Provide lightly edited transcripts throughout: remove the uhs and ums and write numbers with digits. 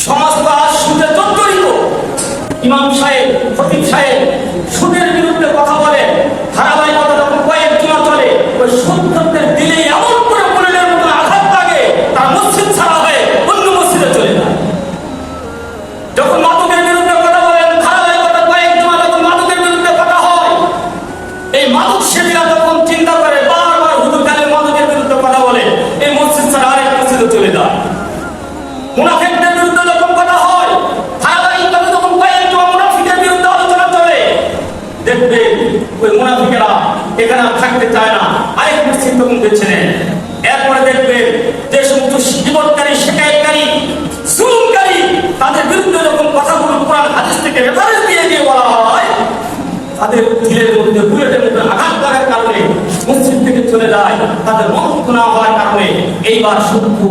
সমাজ তো আজ সুদে জর্জরিত। ইমাম সাহেব, খতিব সাহেব সুদের বিরুদ্ধে কথা বলে, ধারাবাহিকতা যখন কয়েক জমা চলে, ওই সুদদের দিলে এমন করে বুলেটের মতো আঘাত লাগে, তার মসজিদ ছাড়া হয়ে অন্য মসজিদে চলে যায়। যখন মাদকের বিরুদ্ধে কথা বলেন, ধারাবাহিকতা কয়েক জমা যখন মাদকের বিরুদ্ধে কথা হয়, এই মাদক সেবীরা যখন চিন্তা করে বারবার হুজুর খালি মাদকের বিরুদ্ধে কথা বলে, এই মসজিদ ছাড়া আরেক মসজিদে চলে যায়। মুনাফিকদের বিরুদ্ধে যখন কথা হয়, ধারাবাহিকভাবে যখন কয়েক জমা মুনাফিকের বিরুদ্ধে আলোচনা চলে, দেখবে ওই মুনাফিকেরা এখানে থাকতে চায় না, আরেক মসজিদ তখন বেছে নেয়। এরপরে দেখবে যে সমস্ত জীবনকারী, শেখায়তকারী, জুলুমকারী, তাদের বিরুদ্ধে যখন কথাগুলো কোরআন হাদিস থেকে রেফারেন্স দিয়ে দিয়ে বলা হয়, তাদের দিলের মধ্যে বুলেটের মধ্যে আঘাত লাগার কারণে মসজিদ থেকে চলে যায়। তাদের মত না হওয়ার কারণে এইবার সূক্ষ্ম,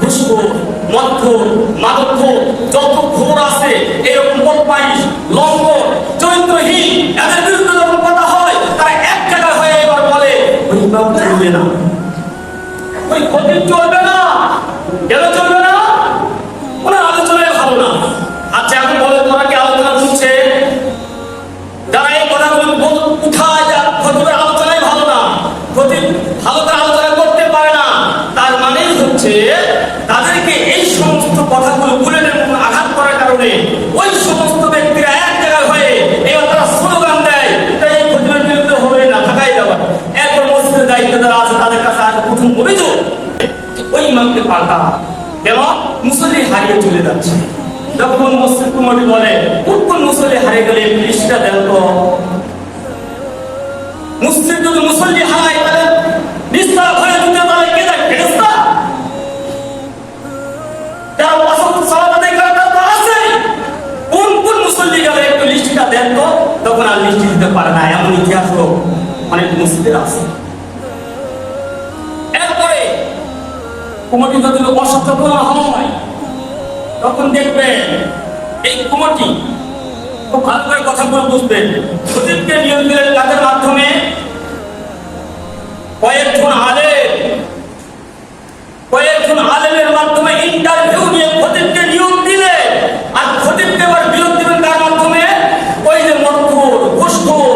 ঘুষখোর, মদখোর, মাদকখোর যত খবর আছে, এরকম বদমাইশ, লম্পট, চরিত্রহীন, এদের বিরুদ্ধে যখন কথা হয়, তারা এক জায়গায় হয়ে এবার বলে ওই ইমাম চলবে না, ওই খতিব চলবে না। কেন চলবে না? ওনার আলোচনায় ভালো না। আচ্ছা, এখন বলে তোরা কি আলোচনা শুনছে? যারা এই কথাগুলো উঠায়, খতিবের আলোচনায় ভালো না, খতিব ভালো করে আলোচনা করতে পারে না, তার মানেই হচ্ছে তাদেরকে এই সমস্ত কথাগুলো বুলেটের মতো আঘাত করার কারণে ওই সমস্ত ব্যক্তিরা এক জায়গায় হয়ে এবার তারা স্লোগান দেয়, তাই এই খতিবের বিরুদ্ধে হবে না, থাকাই যাবে। এরপর মসজিদের দায়িত্ব যারা আছে তাদের কাছে আজ প্রথম অভিযোগ ওই ইমামকে পাল্টা। কেন? মুসল্লি হারিয়ে চলে যাচ্ছে। যখন মসজিদ কমিটি বলে কোন মুসল্লি হারিয়ে গেলে লিস্টটা দেন তো, মসজিদ যদি মুসল্লি হারায় তাহলে নিস্তার ভরে দিতে পারে কে? দেয় ফেরেশতা। যারা ওয়াসত সালাত আদায় করে তারা তো আছে, কোন কোন মুসল্লি গেলে একটু লিস্টটা দেন তো, তখন আর লিস্ট দিতে পারে না। এমন ইতিহাস অনেক মসজিদের আছে। এরপরে কমিটি যদি অসচেতন হয়, তখন দেখবেন এই কমিটি খুব ভালো করে কথাগুলো বুঝবেন। খতিবকে নিয়োগ দিলেন কাজের মাধ্যমে কয়েকজন আলেমের মাধ্যমে ইন্টারভিউ নিয়ে খতিবকে নিয়োগ দিলে, আর খতিবকে এবার বিরোধ দিবেন তার মাধ্যমে ওই যে মদখোর, ঘুষখোর,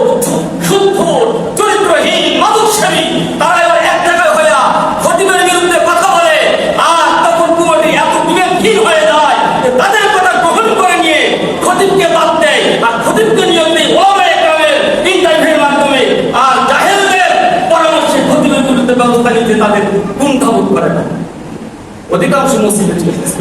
সুদখোর, চরিত্রহীন, মাদকসেবী, তারা এবার এক জায়গায় হইয়া খতিবের বিরুদ্ধে কথা বলে। আর তখন কমিটি এত বিবেকহীন হয়ে যায় যে তাদের কথা গ্রহণ করে নিয়ে খতিবকে বাদ দেয়, আর খতিবকে নিয়োগ দেয় ওলামায়ে কেরামের ইন্টারভিউর মাধ্যমে। আর জাহেলদের পরামর্শে খতিবের বিরুদ্ধে ব্যবস্থা নিতে তাদের কুণ্ঠাবোধ করে না। অধিকাংশ মসজিদে চলতেছে।